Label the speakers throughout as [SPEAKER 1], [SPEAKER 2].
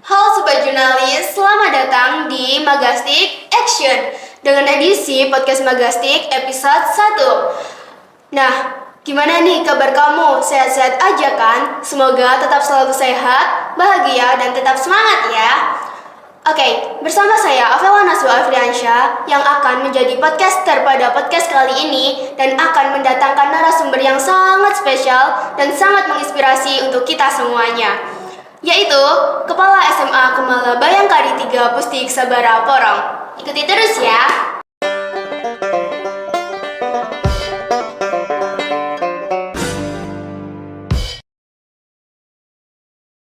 [SPEAKER 1] Halo Sobat Jurnalis, selamat datang di Magastik Action dengan edisi podcast Magastik episode 1. Nah, gimana nih kabar kamu? Sehat-sehat aja kan? Semoga tetap selalu sehat, bahagia, dan tetap semangat ya. Oke, bersama saya Avela Naswa Afriansyah yang akan menjadi podcaster pada podcast kali ini dan akan mendatangkan narasumber yang sangat spesial dan sangat menginspirasi untuk kita semuanya, yaitu Kepala SMA Kemala Bayangkari 3 Pusdik Sabara Porong. Ikuti terus ya.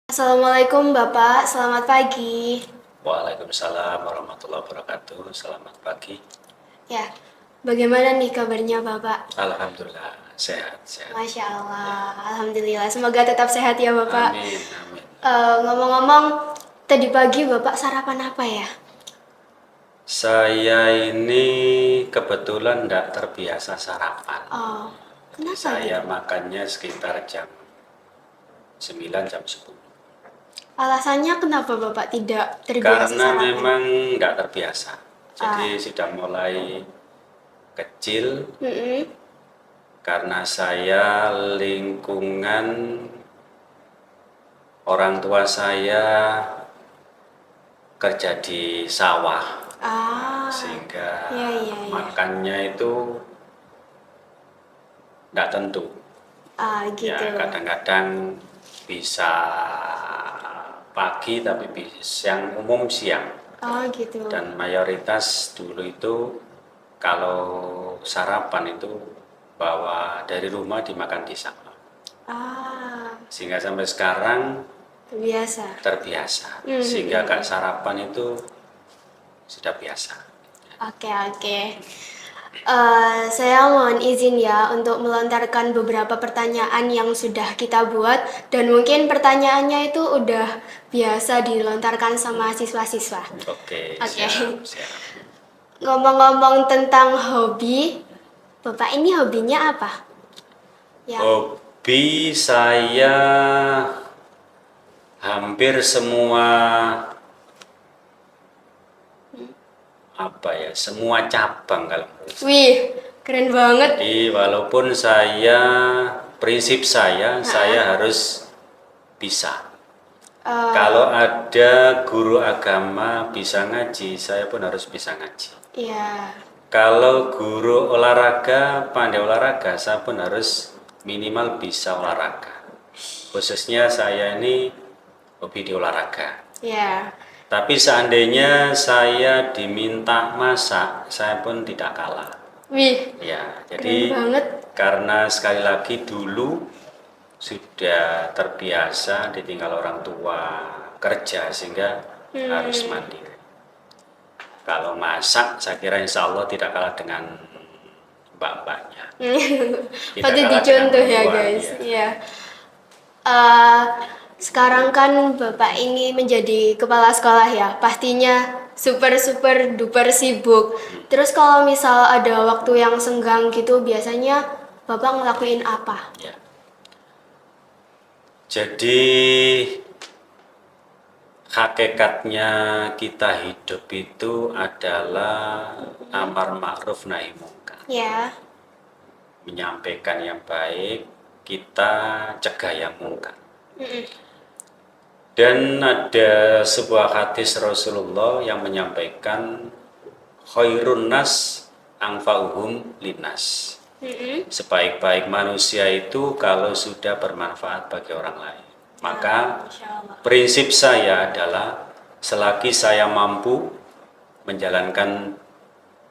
[SPEAKER 1] Assalamualaikum Bapak, selamat pagi.
[SPEAKER 2] Waalaikumsalam warahmatullahi wabarakatuh. Selamat pagi.
[SPEAKER 1] Ya, bagaimana nih kabarnya Bapak?
[SPEAKER 2] Alhamdulillah sehat.
[SPEAKER 1] Masya Allah, Alhamdulillah. Semoga tetap sehat ya Bapak.
[SPEAKER 2] Amin.
[SPEAKER 1] Ngomong-ngomong, tadi pagi Bapak sarapan apa ya?
[SPEAKER 2] Saya ini kebetulan tidak terbiasa sarapan.
[SPEAKER 1] Oh, kenapa
[SPEAKER 2] Saya
[SPEAKER 1] gitu?
[SPEAKER 2] makannya sekitar jam 9, jam 10.
[SPEAKER 1] Alasannya kenapa Bapak tidak terbiasa
[SPEAKER 2] Karena
[SPEAKER 1] sarapan?
[SPEAKER 2] memang tidak terbiasa. Jadi sudah mulai kecil.
[SPEAKER 1] Mm-mm.
[SPEAKER 2] Karena saya lingkungan orang tua saya kerja di sawah, sehingga
[SPEAKER 1] iya.
[SPEAKER 2] makannya itu tidak tentu.
[SPEAKER 1] Gitu.
[SPEAKER 2] Ya, kadang-kadang bisa pagi tapi yang umum siang.
[SPEAKER 1] Gitu.
[SPEAKER 2] Dan mayoritas dulu itu kalau sarapan itu bawa dari rumah dimakan di sawah. Sehingga sampai sekarang terbiasa. Sehingga gak sarapan itu sudah biasa.
[SPEAKER 1] Oke. Saya mohon izin ya untuk melontarkan beberapa pertanyaan yang sudah kita buat dan mungkin pertanyaannya itu udah biasa dilontarkan sama siswa-siswa.
[SPEAKER 2] Oke. Siap.
[SPEAKER 1] Ngomong-ngomong tentang hobi, Bapak ini hobinya apa? Ya.
[SPEAKER 2] Hobi saya hampir semua semua cabang kalau menurut saya.
[SPEAKER 1] Wih, keren banget.
[SPEAKER 2] Jadi walaupun prinsip saya harus bisa. Kalau ada guru agama bisa ngaji, saya pun harus bisa ngaji.
[SPEAKER 1] Iya.
[SPEAKER 2] Kalau guru olahraga, pandai olahraga, saya pun harus minimal bisa olahraga. Khususnya saya ini hobi di olahraga.
[SPEAKER 1] Iya.
[SPEAKER 2] Tapi seandainya saya diminta masak, saya pun tidak kalah.
[SPEAKER 1] Wih,
[SPEAKER 2] Ya, jadi
[SPEAKER 1] keren banget.
[SPEAKER 2] karena sekali lagi dulu sudah terbiasa ditinggal orang tua kerja sehingga harus mandiri. Kalau masak, saya kira insya Allah tidak kalah dengan mbak-mbaknya.
[SPEAKER 1] Patut dicontoh ya guys. Iya. Sekarang kan Bapak ini menjadi kepala sekolah ya, pastinya super duper sibuk. Terus kalau misal ada waktu yang senggang gitu, biasanya Bapak ngelakuin apa?
[SPEAKER 2] Ya. Jadi hakikatnya kita hidup itu adalah amar ma'ruf nahi mungkar.
[SPEAKER 1] Ya.
[SPEAKER 2] Menyampaikan yang baik, kita cegah yang mungkar. Dan ada sebuah hadis Rasulullah yang menyampaikan khairun nas anfa'uhum linnas. Sebaik-baik manusia itu kalau sudah bermanfaat bagi orang lain. Maka prinsip saya adalah selagi saya mampu menjalankan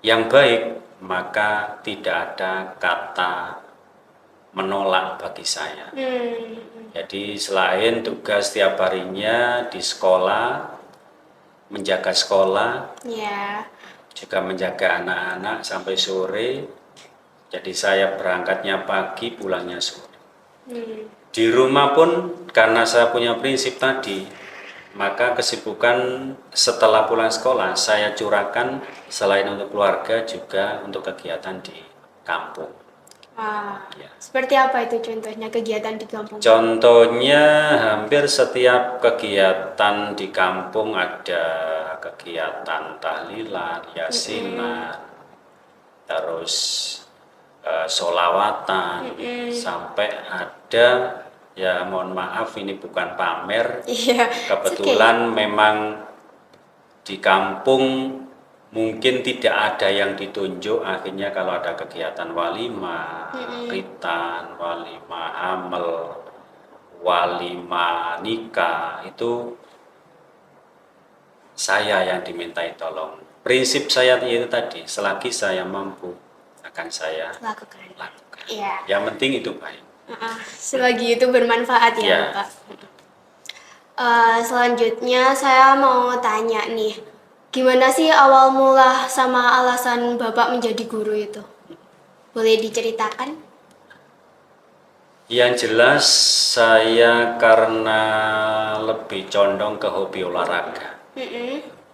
[SPEAKER 2] yang baik, maka tidak ada kata menolak bagi saya. Jadi selain tugas setiap harinya di sekolah, menjaga sekolah, juga menjaga anak-anak sampai sore. Jadi saya berangkatnya pagi, pulangnya sore. Di rumah pun karena saya punya prinsip tadi, maka kesibukan setelah pulang sekolah saya curahkan selain untuk keluarga juga untuk kegiatan di kampung. Ya.
[SPEAKER 1] Seperti apa itu contohnya kegiatan di kampung?
[SPEAKER 2] Contohnya hampir setiap kegiatan di kampung ada kegiatan tahlilan, yasinan, terus sholawatan, sampai ada, ya mohon maaf ini bukan pamer,
[SPEAKER 1] Iya, it's okay.
[SPEAKER 2] kebetulan memang di kampung mungkin tidak ada yang ditunjuk, akhirnya kalau ada kegiatan walimah, khitan, walimah hamil, walimah nikah, itu saya yang dimintai tolong. Prinsip saya itu tadi, selagi saya mampu akan saya
[SPEAKER 1] Lakukan.
[SPEAKER 2] lakukan.
[SPEAKER 1] Iya.
[SPEAKER 2] Yang penting itu baik.
[SPEAKER 1] Selagi itu bermanfaat ya,
[SPEAKER 2] Ya.
[SPEAKER 1] Bapak. Selanjutnya saya mau tanya nih, gimana sih awal mula sama alasan Bapak menjadi guru itu? Boleh diceritakan?
[SPEAKER 2] Yang jelas saya karena lebih condong ke hobi olahraga.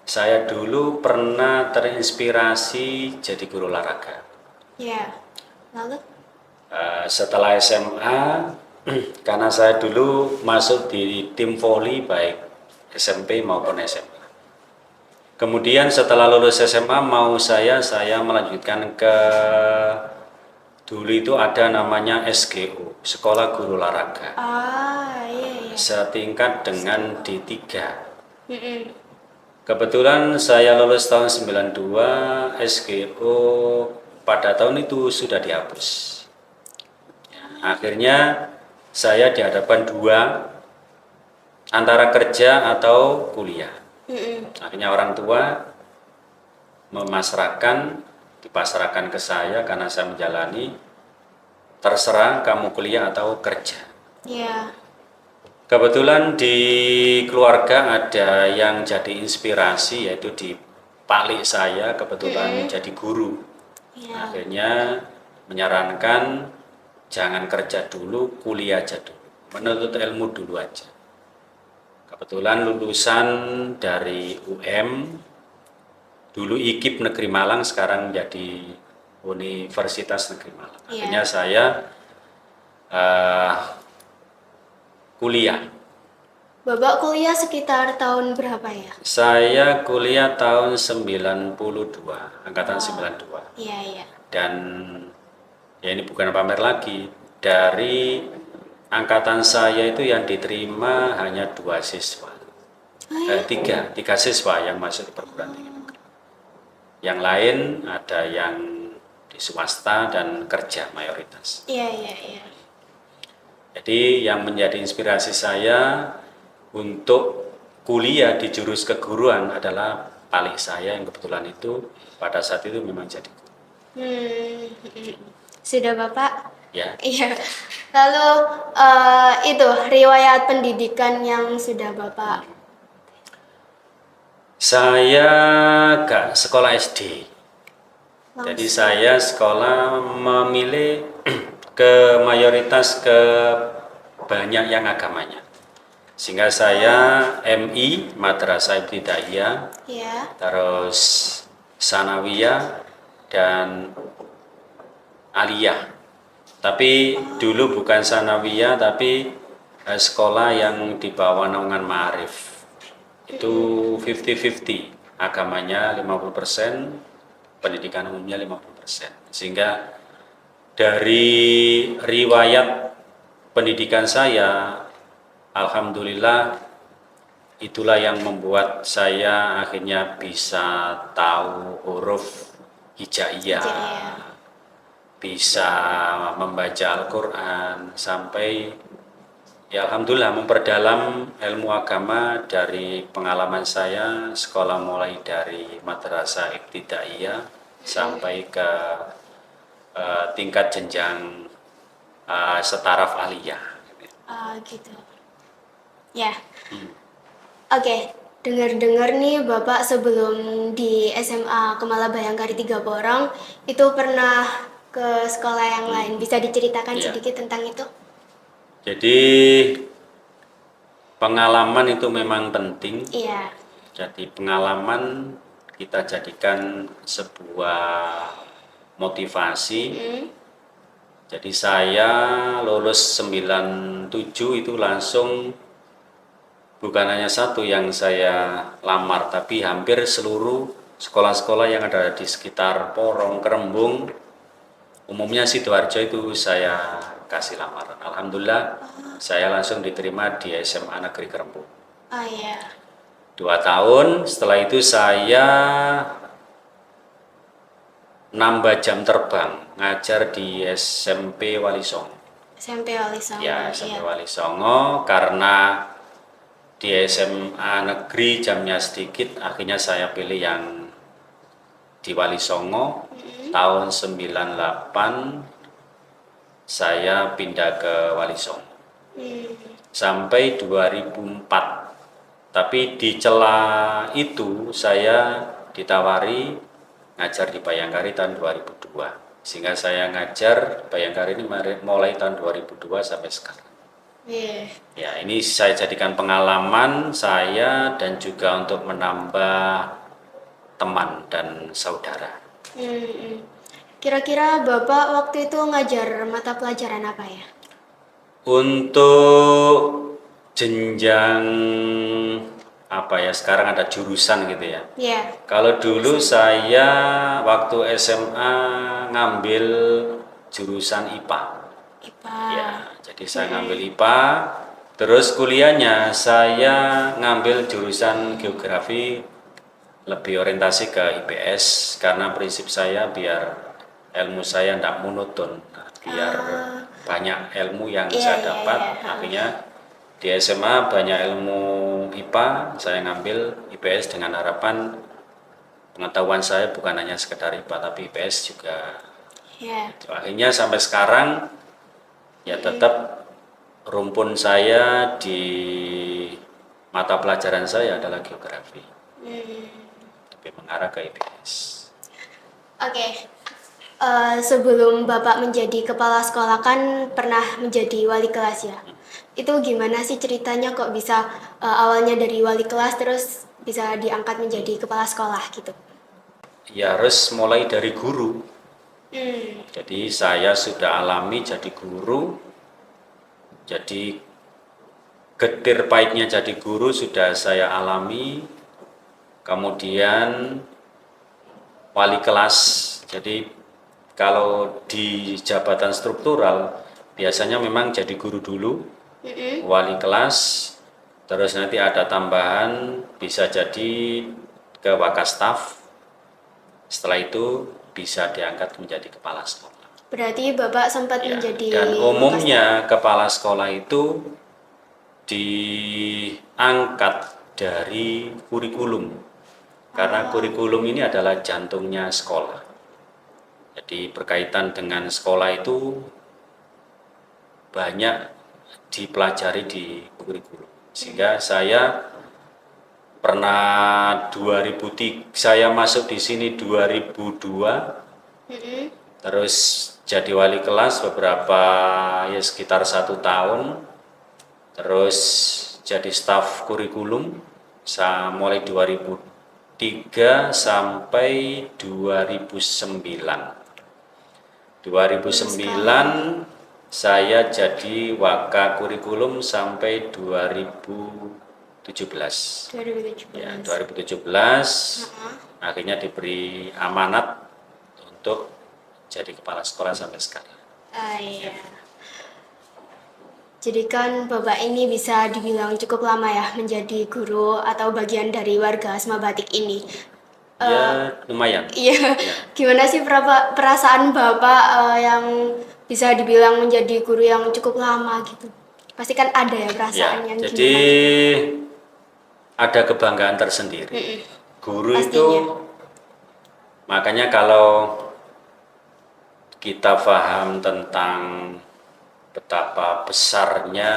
[SPEAKER 2] Saya dulu pernah terinspirasi jadi guru olahraga.
[SPEAKER 1] Ya. Lalu?
[SPEAKER 2] Setelah SMA, karena saya dulu masuk di tim voli baik SMP maupun SMA. Kemudian setelah lulus SMA saya melanjutkan ke, dulu itu ada namanya SGO, Sekolah Guru Olahraga,
[SPEAKER 1] Iya.
[SPEAKER 2] setingkat dengan D3. Kebetulan saya lulus tahun 92, SGO pada tahun itu sudah dihapus. Akhirnya saya dihadapkan dua, antara kerja atau kuliah. Akhirnya orang tua dipasrahkan ke saya karena saya menjalani, terserah kamu kuliah atau kerja.
[SPEAKER 1] Iya.
[SPEAKER 2] Kebetulan di keluarga ada yang jadi inspirasi, yaitu di palik saya kebetulan jadi guru. Akhirnya menyarankan jangan kerja dulu, kuliah aja dulu, menuntut ilmu dulu aja. Kebetulan lulusan dari UM, dulu IKIP Negeri Malang, sekarang menjadi Universitas Negeri Malang. Akhirnya saya kuliah.
[SPEAKER 1] Bapak kuliah sekitar tahun berapa ya?
[SPEAKER 2] Saya kuliah tahun 92, angkatan 92.
[SPEAKER 1] Iya.
[SPEAKER 2] Dan ya ini bukan pamer lagi, dari angkatan saya itu yang diterima hanya 2 siswa. Tiga siswa yang masuk ke perguruan tinggi negeri. Yang lain ada yang di swasta dan kerja mayoritas.
[SPEAKER 1] Iya.
[SPEAKER 2] Jadi yang menjadi inspirasi saya untuk kuliah di jurus keguruan adalah palik saya yang kebetulan itu pada saat itu memang jadi guru.
[SPEAKER 1] Sudah Bapak?
[SPEAKER 2] Ya.
[SPEAKER 1] Iya. Lalu itu riwayat pendidikan yang sudah Bapak.
[SPEAKER 2] Saya gak sekolah SD. Jadi saya sekolah memilih ke mayoritas ke banyak yang agamanya. Sehingga saya MI, Madrasah Ibtidaiyah, terus Sanawiyah dan Aliyah. Tapi dulu bukan Sanawiyah, tapi sekolah yang di bawah naungan Ma'arif. Itu 50-50, agamanya 50%, pendidikan umumnya 50%. Sehingga dari riwayat pendidikan saya, alhamdulillah itulah yang membuat saya akhirnya bisa tahu huruf hijaiyah, bisa membaca Al-Quran, sampai ya alhamdulillah memperdalam ilmu agama dari pengalaman saya sekolah mulai dari Madrasah Ibtidaiyah sampai ke tingkat jenjang setaraf aliyah.
[SPEAKER 1] Gitu. Ya. Oke, dengar-dengar nih Bapak sebelum di SMA Kemala Bayangkari 3 Porong itu pernah ke sekolah yang lain. Bisa diceritakan sedikit tentang itu?
[SPEAKER 2] Jadi pengalaman itu memang penting.
[SPEAKER 1] Iya.
[SPEAKER 2] Jadi pengalaman kita jadikan sebuah motivasi. Jadi saya lulus 97 itu langsung, bukan hanya satu yang saya lamar, tapi hampir seluruh sekolah-sekolah yang ada di sekitar Porong, Kerembung, umumnya Sidoarjo itu saya kasih lamaran. Alhamdulillah saya langsung diterima di SMA Negeri Kerembung.
[SPEAKER 1] Oh iya.
[SPEAKER 2] 2 tahun, setelah itu saya nambah jam terbang ngajar di SMP Wali Songo.
[SPEAKER 1] SMP Wali Songo.
[SPEAKER 2] Ya, SMP
[SPEAKER 1] Iya.
[SPEAKER 2] Wali Songo, karena di SMA negeri jamnya sedikit, akhirnya saya pilih yang di Wali Songo. Tahun 98 saya pindah ke Wali Songo sampai 2004. Tapi di celah itu saya ditawari ngajar di Bayangkari tahun 2002. Sehingga saya ngajar Bayangkari ini mulai tahun 2002 sampai sekarang.
[SPEAKER 1] Iya.
[SPEAKER 2] Ya, ini saya jadikan pengalaman saya dan juga untuk menambah teman dan saudara.
[SPEAKER 1] Kira-kira Bapak waktu itu ngajar mata pelajaran apa ya?
[SPEAKER 2] Untuk jenjang apa ya, sekarang ada jurusan gitu ya.
[SPEAKER 1] Iya.
[SPEAKER 2] Kalau dulu saya waktu SMA ngambil jurusan IPA.
[SPEAKER 1] IPA.
[SPEAKER 2] Ya, jadi saya ngambil IPA, terus kuliahnya saya ngambil jurusan geografi, lebih orientasi ke IPS, karena prinsip saya biar ilmu saya tidak monoton, biar banyak ilmu yang saya dapat. Akhirnya di SMA banyak ilmu IPA, saya ngambil IPS dengan harapan pengetahuan saya bukan hanya sekedar IPA tapi IPS juga.
[SPEAKER 1] Iya.
[SPEAKER 2] Akhirnya sampai sekarang ya tetap rumpun saya di mata pelajaran saya adalah geografi, tapi mengarah ke IPS.
[SPEAKER 1] Oke. Sebelum Bapak menjadi kepala sekolah kan pernah menjadi wali kelas ya. Itu gimana sih ceritanya kok bisa awalnya dari wali kelas terus bisa diangkat menjadi kepala sekolah gitu?
[SPEAKER 2] Ya harus mulai dari guru. Jadi saya sudah alami jadi guru. Jadi getir pahitnya jadi guru sudah saya alami. Kemudian wali kelas. Jadi kalau di jabatan struktural biasanya memang jadi guru dulu, wali kelas, terus nanti ada tambahan bisa jadi ke wakastaf. Setelah itu bisa diangkat menjadi kepala sekolah.
[SPEAKER 1] Berarti Bapak sempat
[SPEAKER 2] Ya,
[SPEAKER 1] menjadi
[SPEAKER 2] dan umumnya kepala sekolah itu diangkat dari kurikulum, karena kurikulum ini adalah jantungnya sekolah. Jadi berkaitan dengan sekolah itu banyak dipelajari di kurikulum. Sehingga saya pernah 2003, saya masuk di sini 2002, terus jadi wali kelas beberapa ya sekitar 1 tahun, terus jadi staf kurikulum mulai 2003 sampai 2009. 2009 saya jadi waka kurikulum sampai 2017.
[SPEAKER 1] 2017.
[SPEAKER 2] Ya, 2017 akhirnya diberi amanat untuk jadi kepala sekolah sampai sekarang.
[SPEAKER 1] Iya. Jadi kan Bapak ini bisa dibilang cukup lama ya menjadi guru atau bagian dari warga Asma Batik ini.
[SPEAKER 2] Ya lumayan.
[SPEAKER 1] Iya.
[SPEAKER 2] Ya.
[SPEAKER 1] Gimana sih perasaan Bapak yang bisa dibilang menjadi guru yang cukup lama gitu? Pasti kan ada ya perasaan yang
[SPEAKER 2] Jadi
[SPEAKER 1] gimana?
[SPEAKER 2] ada kebanggaan tersendiri. Guru
[SPEAKER 1] Pastinya.
[SPEAKER 2] itu, makanya kalau kita paham tentang betapa besarnya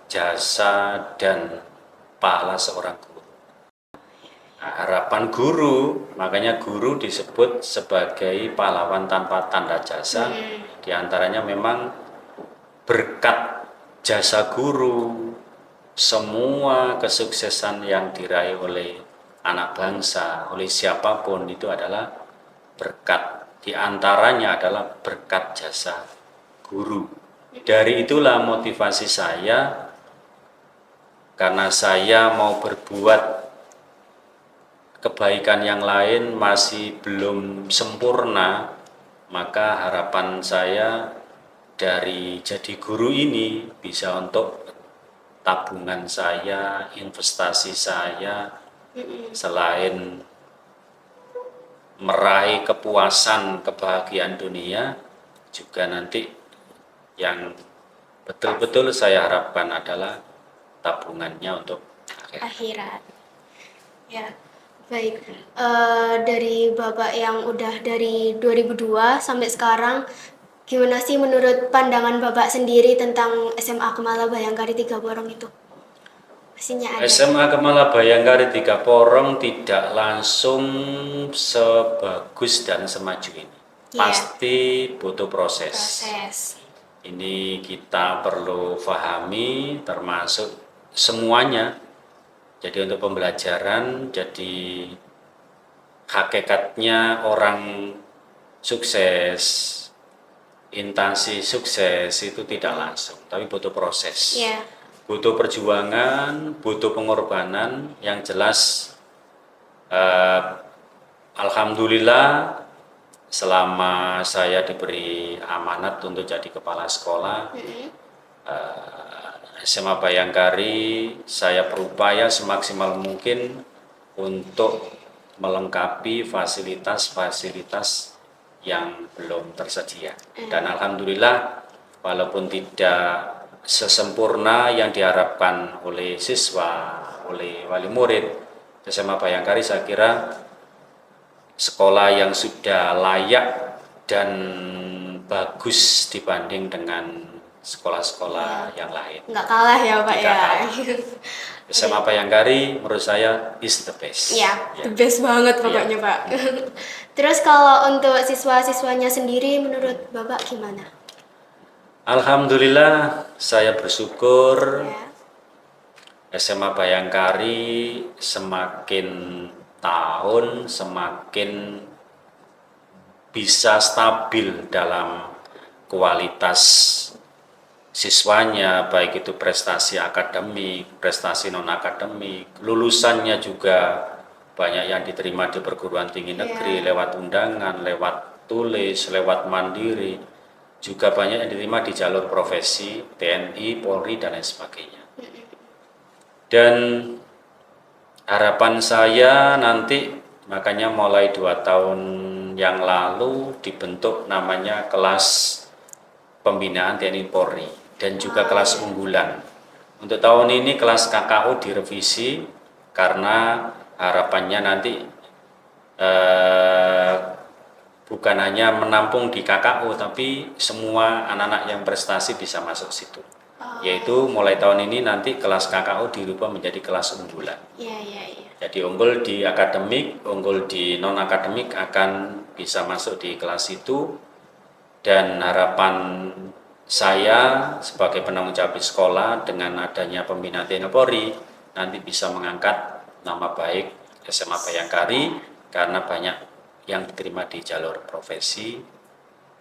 [SPEAKER 2] jasa dan pahala seorang guru. Nah, harapan guru, makanya guru disebut sebagai pahlawan tanpa tanda jasa. Di antaranya memang berkat jasa guru, semua kesuksesan yang diraih oleh anak bangsa, oleh siapapun itu adalah berkat. Di antaranya adalah berkat jasa guru. Dari itulah motivasi saya, karena saya mau berbuat kebaikan yang lain masih belum sempurna, maka harapan saya dari jadi guru ini bisa untuk tabungan saya, investasi saya, selain meraih kepuasan, kebahagiaan dunia, juga nanti yang betul-betul saya harapkan adalah tabungannya untuk akhirat.
[SPEAKER 1] Akhirat. Ya, baik. Dari Bapak yang udah dari 2002 sampai sekarang, gimana sih menurut pandangan Bapak sendiri tentang SMA Kemala Bayangkari 3 Porong itu? Pastinya ada.
[SPEAKER 2] SMA Kemala Bayangkari 3 Porong tidak langsung sebagus dan semaju ini.
[SPEAKER 1] Iya.
[SPEAKER 2] Pasti butuh proses.
[SPEAKER 1] Proses.
[SPEAKER 2] Ini kita perlu pahami termasuk semuanya. Jadi untuk pembelajaran, jadi hakikatnya orang sukses, instansi sukses itu tidak langsung, tapi butuh proses.
[SPEAKER 1] Iya.
[SPEAKER 2] Butuh perjuangan, butuh pengorbanan. Yang jelas alhamdulillah selama saya diberi amanat untuk jadi kepala sekolah SMA Bayangkari, saya berupaya semaksimal mungkin untuk melengkapi fasilitas-fasilitas yang belum tersedia. Dan alhamdulillah walaupun tidak sesempurna yang diharapkan oleh siswa, oleh wali murid, SMA Bayangkari saya kira sekolah yang sudah layak dan bagus dibanding dengan sekolah-sekolah yang lain.
[SPEAKER 1] Nggak kalah ya Pak
[SPEAKER 2] Tidak
[SPEAKER 1] ya.
[SPEAKER 2] kalah. SMA Bayangkari menurut saya is the best.
[SPEAKER 1] Ya, the best banget pokoknya Pak. Terus kalau untuk siswa-siswanya sendiri menurut Bapak gimana?
[SPEAKER 2] Alhamdulillah saya bersyukur
[SPEAKER 1] Ya.
[SPEAKER 2] SMA Bayangkari semakin tahun semakin bisa stabil dalam kualitas siswanya, baik itu prestasi akademik, prestasi non-akademik, lulusannya juga banyak yang diterima di perguruan tinggi negeri lewat undangan, lewat tulis, lewat mandiri, juga banyak yang diterima di jalur profesi, TNI, Polri, dan lain sebagainya. Dan harapan saya nanti, makanya mulai 2 tahun yang lalu dibentuk namanya kelas pembinaan TNI Polri dan juga kelas unggulan. Untuk tahun ini kelas KKU direvisi karena harapannya nanti bukan hanya menampung di KKU tapi semua anak-anak yang prestasi bisa masuk situ. Yaitu mulai tahun ini nanti kelas KKU dirubah menjadi kelas unggulan.
[SPEAKER 1] Iya.
[SPEAKER 2] Jadi unggul di akademik, unggul di non-akademik akan bisa masuk di kelas itu. Dan harapan saya sebagai penanggung jawab di sekolah dengan adanya pembinaan TNI Polri nanti bisa mengangkat nama baik SMA Bayangkari karena banyak yang diterima di jalur profesi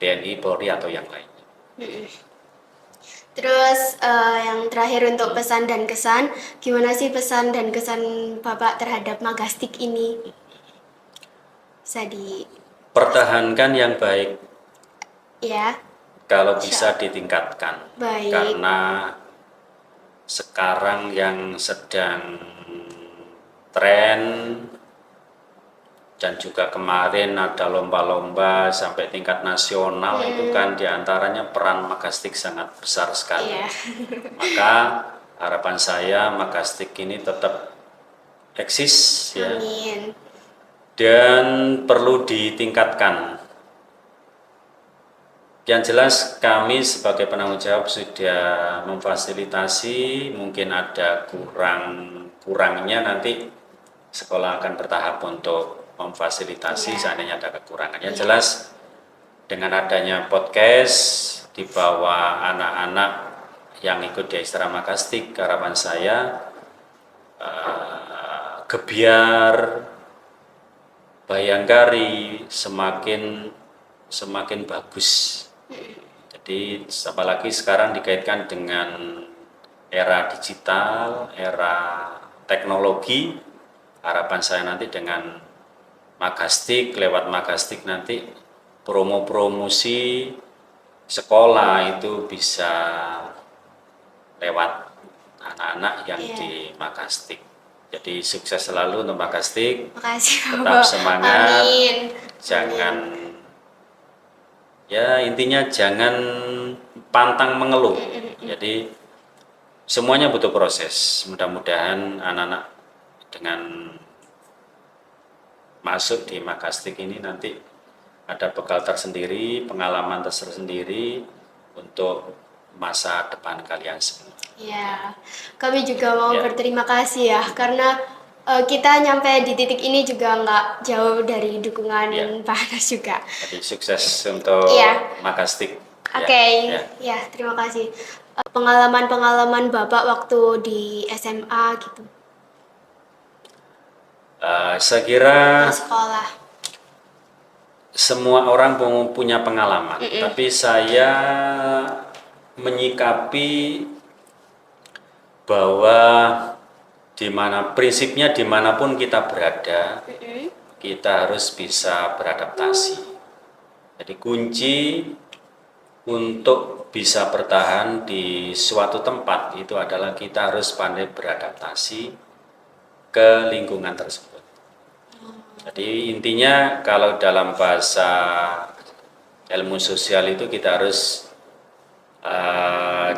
[SPEAKER 2] TNI Polri atau yang lainnya.
[SPEAKER 1] Terus yang terakhir untuk pesan dan kesan, gimana sih pesan dan kesan Bapak terhadap Magastik ini? Bisa
[SPEAKER 2] Pertahankan yang baik.
[SPEAKER 1] Ya.
[SPEAKER 2] Kalau bisa ditingkatkan.
[SPEAKER 1] Baik.
[SPEAKER 2] Karena sekarang yang sedang tren dan juga kemarin ada lomba-lomba sampai tingkat nasional itu kan diantaranya peran Magastik sangat besar sekali.
[SPEAKER 1] Iya.
[SPEAKER 2] Maka harapan saya Magastik ini tetap eksis ya.
[SPEAKER 1] Amin.
[SPEAKER 2] Dan perlu ditingkatkan. Yang jelas kami sebagai penanggung jawab sudah memfasilitasi, mungkin ada kurangnya nanti sekolah akan bertahap untuk memfasilitasi seandainya ada kekurangan. Yang jelas dengan adanya podcast di bawah anak-anak yang ikut di Ekstra Magastik, harapan saya Gebyar Bayangkari semakin bagus. Jadi apalagi sekarang dikaitkan dengan era digital, era teknologi, harapan saya nanti dengan Magastik, lewat Magastik nanti promosi sekolah itu bisa lewat anak-anak yang
[SPEAKER 1] Iya.
[SPEAKER 2] di Magastik. Jadi sukses selalu untuk Magastik,
[SPEAKER 1] Makasih
[SPEAKER 2] tetap
[SPEAKER 1] Bapak.
[SPEAKER 2] semangat,
[SPEAKER 1] Amin.
[SPEAKER 2] jangan ya intinya jangan pantang mengeluh. Jadi semuanya butuh proses. Mudah-mudahan anak-anak dengan masuk di Magastik ini nanti ada bekal tersendiri, pengalaman tersendiri untuk masa depan kalian semua.
[SPEAKER 1] Ya, kami juga mau
[SPEAKER 2] Ya.
[SPEAKER 1] berterima kasih ya karena kita nyampe di titik ini juga nggak jauh dari dukungan
[SPEAKER 2] Ya.
[SPEAKER 1] Pak Anas juga.
[SPEAKER 2] Jadi sukses untuk
[SPEAKER 1] Iya.
[SPEAKER 2] Magastik. Ya,
[SPEAKER 1] Oke,
[SPEAKER 2] ya.
[SPEAKER 1] ya terima kasih. Pengalaman-pengalaman Bapak waktu di SMA gitu,
[SPEAKER 2] Saya kira
[SPEAKER 1] di sekolah.
[SPEAKER 2] semua orang punya pengalaman, tapi saya menyikapi bahwa prinsipnya dimanapun kita berada, kita harus bisa beradaptasi. Jadi kunci untuk bisa bertahan di suatu tempat itu adalah kita harus pandai beradaptasi ke lingkungan tersebut. Jadi intinya kalau dalam bahasa ilmu sosial itu kita harus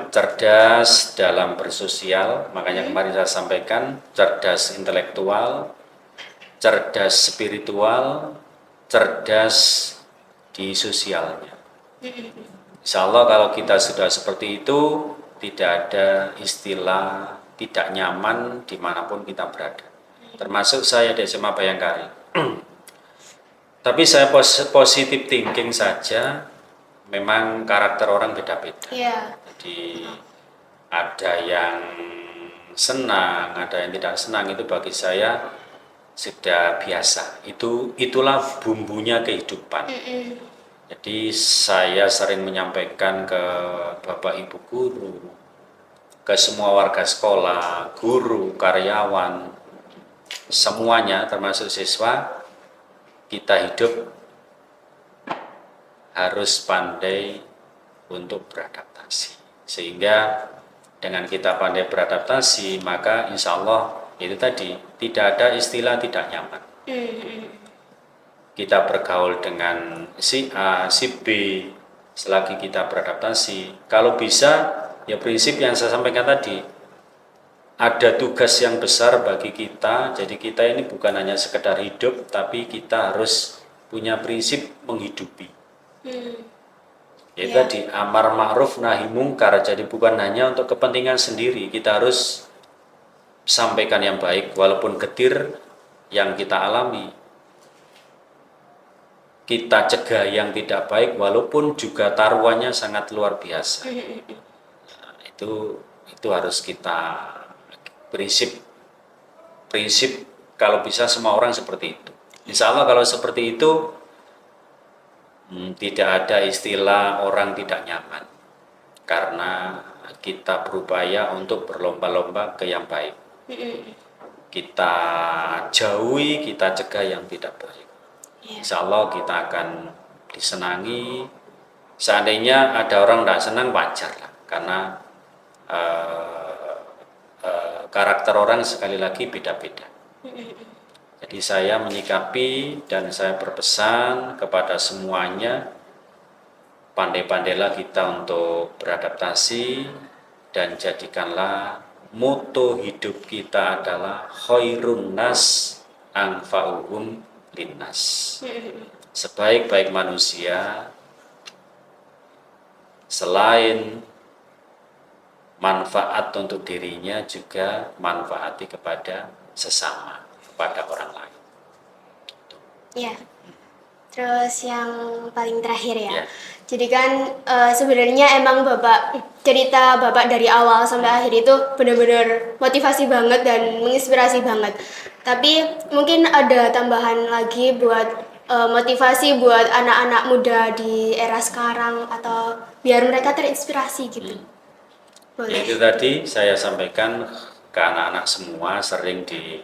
[SPEAKER 2] cerdas dalam bersosial, makanya kemarin saya sampaikan cerdas intelektual, cerdas spiritual, cerdas di sosialnya. Insya Allah kalau kita sudah seperti itu, tidak ada istilah tidak nyaman dimanapun kita berada. Termasuk saya di SMA Bayangkari. Tapi saya positif thinking saja, memang karakter orang beda-beda.
[SPEAKER 1] Iya.
[SPEAKER 2] Jadi ada yang senang, ada yang tidak senang, itu bagi saya sudah biasa. Itulah bumbunya kehidupan. Jadi saya sering menyampaikan ke Bapak Ibu guru, ke semua warga sekolah, guru, karyawan, semuanya termasuk siswa, kita hidup harus pandai untuk beradaptasi. Sehingga dengan kita pandai beradaptasi, maka insya Allah itu tadi, tidak ada istilah tidak nyaman. Kita bergaul dengan si A, si B, selagi kita beradaptasi. Kalau bisa, ya prinsip yang saya sampaikan tadi, ada tugas yang besar bagi kita, jadi kita ini bukan hanya sekedar hidup, tapi kita harus punya prinsip menghidupi. Yaitu tadi, amar ma'ruf nahi mungkar, jadi bukan hanya untuk kepentingan sendiri, kita harus sampaikan yang baik, walaupun getir yang kita alami. Kita cegah yang tidak baik, walaupun juga taruhannya sangat luar biasa. Nah, itu harus kita prinsip kalau bisa semua orang seperti itu. Insya Allah kalau seperti itu tidak ada istilah orang tidak nyaman, karena kita berupaya untuk berlomba-lomba ke yang baik. Kita jauhi, kita cegah yang tidak baik. Insya Allah kita akan disenangi. Seandainya ada orang tidak senang, wajar lah, karena karakter orang sekali lagi beda-beda. Jadi saya menyikapi dan saya berpesan kepada semuanya, pandai-pandailah kita untuk beradaptasi dan jadikanlah moto hidup kita adalah khairun nas anfa'uhum linnas. Sebaik-baik manusia, selain manfaat untuk dirinya, juga manfaati kepada sesama, kepada orang lain.
[SPEAKER 1] Ya. Terus yang paling terakhir ya.
[SPEAKER 2] Ya.
[SPEAKER 1] Jadi kan sebenarnya emang cerita Bapak dari awal sampai akhir itu benar-benar motivasi banget dan menginspirasi banget. Tapi mungkin ada tambahan lagi buat motivasi buat anak-anak muda di era sekarang atau biar mereka terinspirasi gitu. Boleh.
[SPEAKER 2] Itu tadi saya sampaikan ke anak-anak semua sering di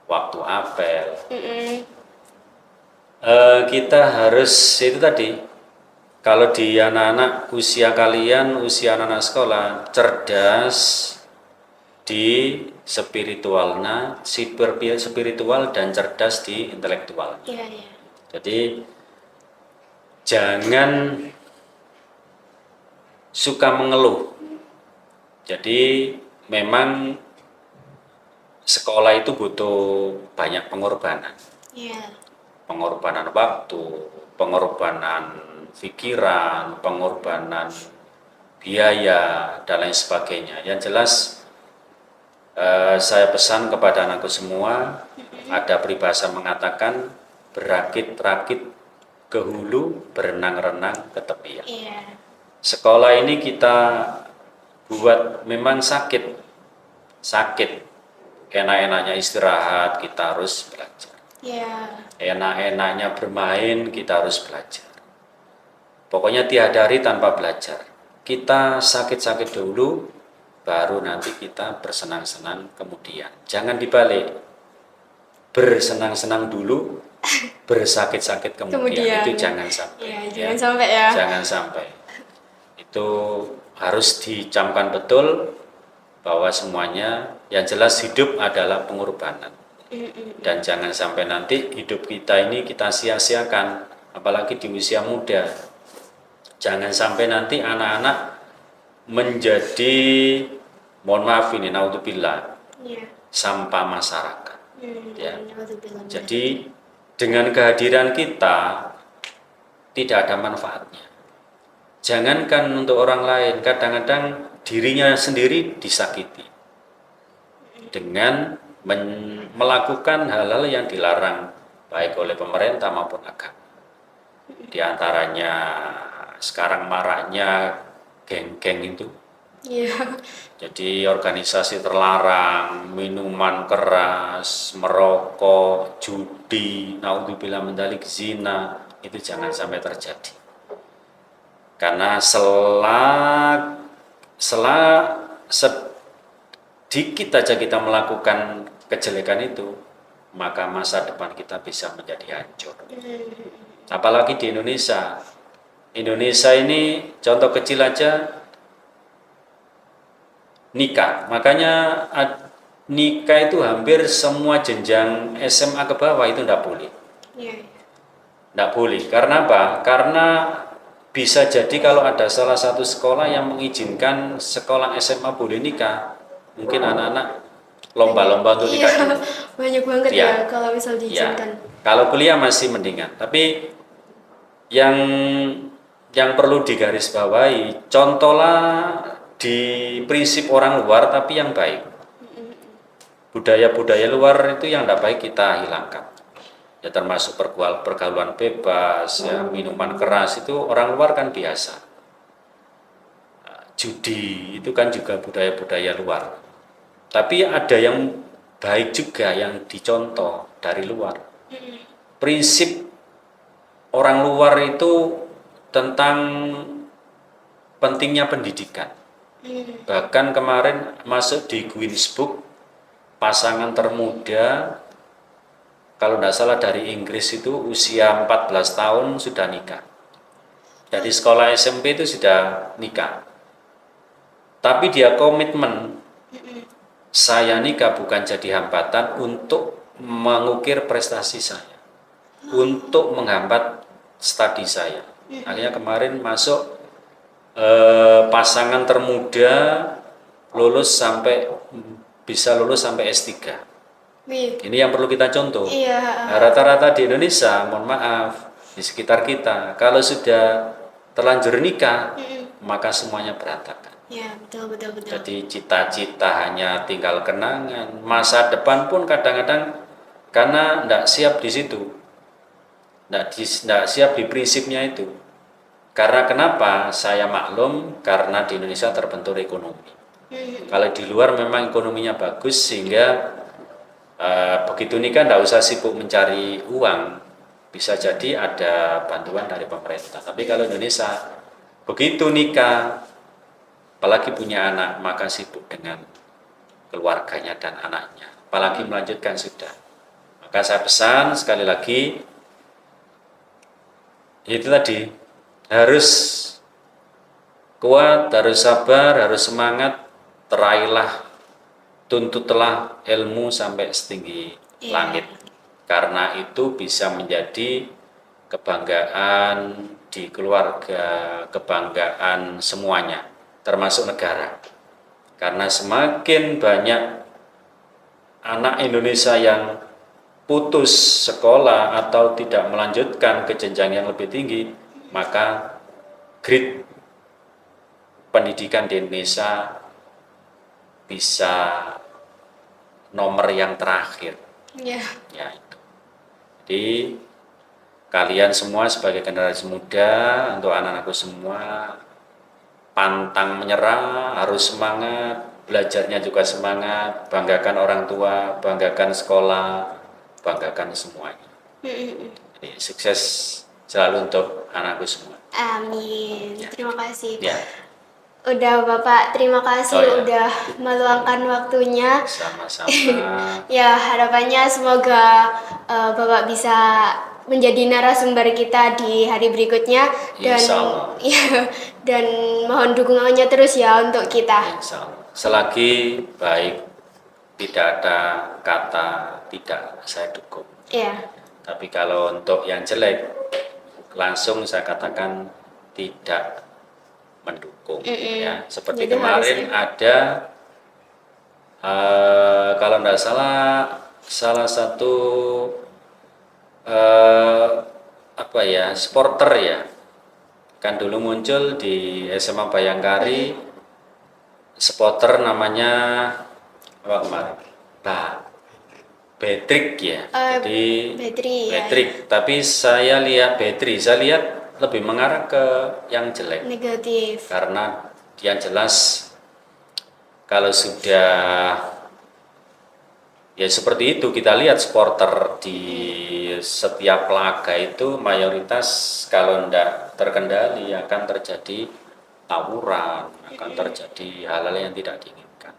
[SPEAKER 2] waktu apel. Kita harus itu tadi, kalau di anak-anak usia kalian, usia anak-anak sekolah, cerdas di spiritualnya, spiritual dan cerdas di intelektual.
[SPEAKER 1] Iya, iya.
[SPEAKER 2] Jadi jangan suka mengeluh. Jadi memang sekolah itu butuh banyak pengorbanan.
[SPEAKER 1] Iya.
[SPEAKER 2] Pengorbanan waktu, pengorbanan pikiran, pengorbanan biaya, dan lain sebagainya. Yang jelas saya pesan kepada anakku semua, ada peribahasa mengatakan berakit-rakit ke hulu, berenang-renang ke tepian.
[SPEAKER 1] Iya.
[SPEAKER 2] Sekolah ini kita buat memang sakit, enak-enaknya istirahat, kita harus belajar.
[SPEAKER 1] Iya.
[SPEAKER 2] Enak-enaknya bermain, kita harus belajar. Pokoknya tiada hari tanpa belajar. Kita sakit-sakit dulu, baru nanti kita bersenang-senang kemudian. Jangan dibalik. Bersenang-senang dulu, bersakit-sakit kemudian. Itu jangan sampai.
[SPEAKER 1] Iya, jangan sampai ya.
[SPEAKER 2] Jangan sampai. Itu harus dicamkan betul bahwa semuanya yang jelas hidup adalah pengorbanan. Dan jangan sampai nanti hidup kita ini kita sia-siakan, apalagi di usia muda. Jangan sampai nanti anak-anak menjadi, mohon maaf ini, naudzubillah, sampah masyarakat. Ya. Jadi dengan kehadiran kita tidak ada manfaatnya. Jangankan untuk orang lain, kadang-kadang dirinya sendiri disakiti dengan melakukan hal-hal yang dilarang baik oleh pemerintah maupun agama. Di antaranya sekarang maraknya geng-geng itu.
[SPEAKER 1] Iya.
[SPEAKER 2] Jadi organisasi terlarang, minuman keras, merokok, judi, naudzubillah min dzalik, zina, itu jangan sampai terjadi. Karena sedikit aja kita melakukan kejelekan itu, maka masa depan kita bisa menjadi hancur. Apalagi di Indonesia. Indonesia ini contoh kecil aja, nikah. Makanya nikah itu hampir semua jenjang SMA ke bawah itu tidak boleh. Tidak boleh. Karena apa? Karena bisa jadi kalau ada salah satu sekolah yang mengizinkan sekolah SMA boleh nikah, mungkin anak-anak lomba-lomba untuk nikah dulu.
[SPEAKER 1] Banyak banget ya kalau misal diizinkan.
[SPEAKER 2] Kalau kuliah masih mendingan, tapi yang perlu digarisbawahi, contohlah di prinsip orang luar tapi yang baik. Budaya-budaya luar itu yang tidak baik kita hilangkan. Ya termasuk pergaulan bebas, ya, minuman keras itu orang luar kan biasa. Judi itu kan juga budaya-budaya luar. Tapi ada yang baik juga yang dicontoh dari luar. Prinsip orang luar itu tentang pentingnya pendidikan. Bahkan kemarin masuk di Guinness Book, pasangan termuda kalau tidak salah dari Inggris itu usia 14 tahun sudah nikah. Jadi sekolah SMP itu sudah nikah. Tapi dia komitmen, saya nikah bukan jadi hambatan untuk mengukir prestasi saya, untuk menghambat studi saya. Akhirnya kemarin masuk pasangan termuda bisa lulus sampai S3. Ini yang perlu kita contoh. Nah, rata-rata di Indonesia, mohon maaf, di sekitar kita, kalau sudah terlanjur nikah, maka semuanya berantakan.
[SPEAKER 1] Betul.
[SPEAKER 2] Jadi cita-cita hanya tinggal kenangan, masa depan pun kadang-kadang karena tidak siap di situ, tidak siap di prinsipnya itu. Karena kenapa? Saya maklum karena di Indonesia terbentur ekonomi. Kalau di luar memang ekonominya bagus sehingga begitu nikah tidak usah sibuk mencari uang, bisa jadi ada bantuan dari pemerintah. Tapi kalau Indonesia begitu nikah, apalagi punya anak, maka sibuk dengan keluarganya dan anaknya, apalagi melanjutkan sudah. Maka saya pesan sekali lagi, itu tadi, harus kuat, harus sabar, harus semangat, teraihlah, tuntutlah ilmu sampai setinggi langit. Karena itu bisa menjadi kebanggaan di keluarga, kebanggaan semuanya, termasuk negara. Karena semakin banyak anak Indonesia yang putus sekolah atau tidak melanjutkan ke jenjang yang lebih tinggi, maka grade pendidikan di Indonesia bisa nomor yang terakhir. Ya itu. Jadi kalian semua sebagai generasi muda, untuk anak-anakku semua, pantang menyerah, harus semangat, belajarnya juga semangat, banggakan orang tua, banggakan sekolah, banggakan semuanya. Jadi sukses selalu untuk anakku semua.
[SPEAKER 1] Amin.
[SPEAKER 2] Ya.
[SPEAKER 1] Terima kasih.
[SPEAKER 2] Ya.
[SPEAKER 1] Udah Bapak, terima kasih
[SPEAKER 2] Oh, ya.
[SPEAKER 1] udah meluangkan waktunya.
[SPEAKER 2] Sama-sama.
[SPEAKER 1] Ya, harapannya semoga Bapak bisa menjadi narasumber kita di hari berikutnya dan
[SPEAKER 2] Insya Allah.
[SPEAKER 1] ya, dan mohon dukungannya terus ya untuk kita.
[SPEAKER 2] Insya Allah. Selagi baik, tidak ada kata tidak, saya dukung.
[SPEAKER 1] Ya.
[SPEAKER 2] Tapi kalau untuk yang jelek, langsung saya katakan tidak mendukung. Ya, seperti
[SPEAKER 1] Jadi
[SPEAKER 2] kemarin
[SPEAKER 1] harusnya.
[SPEAKER 2] ada kalau tidak salah satu supporter ya, kan dulu muncul di SMA Bayangkari, supporter namanya apa kemarin? Nah, Patrick ya. Jadi
[SPEAKER 1] Betri, ya.
[SPEAKER 2] Patrick, tapi saya lihat lebih mengarah ke yang jelek.
[SPEAKER 1] Negatif.
[SPEAKER 2] Karena yang jelas kalau sudah ya seperti itu, kita lihat supporter di setiap laga itu mayoritas kalau tidak terkendali akan terjadi tawuran, akan terjadi hal-hal yang tidak diinginkan.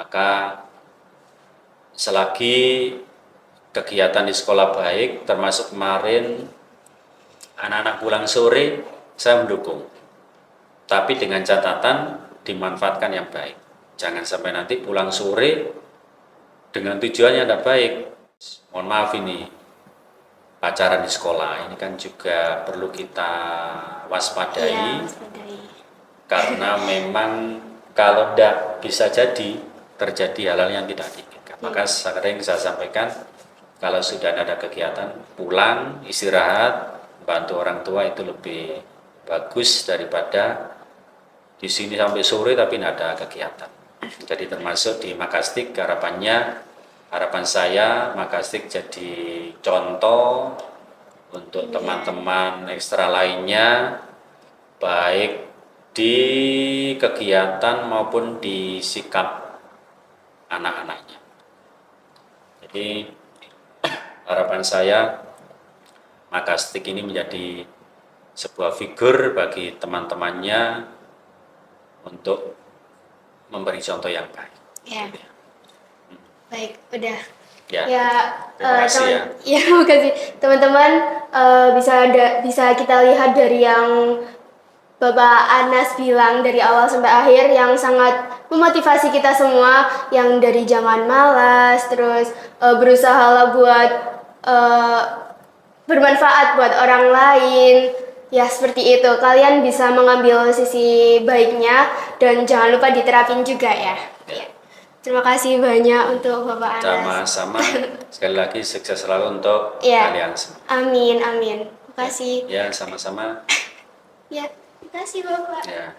[SPEAKER 2] Maka selagi kegiatan di sekolah baik, termasuk kemarin anak-anak pulang sore, saya mendukung. Tapi dengan catatan dimanfaatkan yang baik. Jangan sampai nanti pulang sore dengan tujuannya tidak baik. Mohon maaf ini, pacaran di sekolah ini kan juga perlu kita waspadai.
[SPEAKER 1] Ya, waspadai.
[SPEAKER 2] Karena memang kalau tidak bisa jadi terjadi hal-hal yang tidak diinginkan. Maka sering saya sampaikan, kalau sudah ada kegiatan, pulang, istirahat, bantu orang tua itu lebih bagus daripada di sini sampai sore tapi tidak ada kegiatan. Jadi termasuk di Makastik, harapan saya Makastik jadi contoh untuk teman-teman ekstra lainnya, baik di kegiatan maupun di sikap anak-anaknya. Jadi harapan saya Makastik ini menjadi sebuah figur bagi teman-temannya untuk memberi contoh yang baik.
[SPEAKER 1] Ya. Baik, udah.
[SPEAKER 2] Ya.
[SPEAKER 1] Terima
[SPEAKER 2] Terima kasih ya.
[SPEAKER 1] Ya, makasih. Teman-teman, bisa kita lihat dari yang Bapak Anas bilang dari awal sampai akhir, yang sangat memotivasi kita semua, yang dari jangan malas, terus berusaha buat bermanfaat buat orang lain. Ya, seperti itu. Kalian bisa mengambil sisi baiknya dan jangan lupa diterapin juga ya. Ya. Terima kasih banyak untuk Bapak Anas.
[SPEAKER 2] Sama-sama. Sekali lagi sukses selalu untuk kalian semua.
[SPEAKER 1] Amin, amin. Terima kasih.
[SPEAKER 2] Ya, sama-sama.
[SPEAKER 1] Ya, terima kasih Bapak.
[SPEAKER 2] Ya.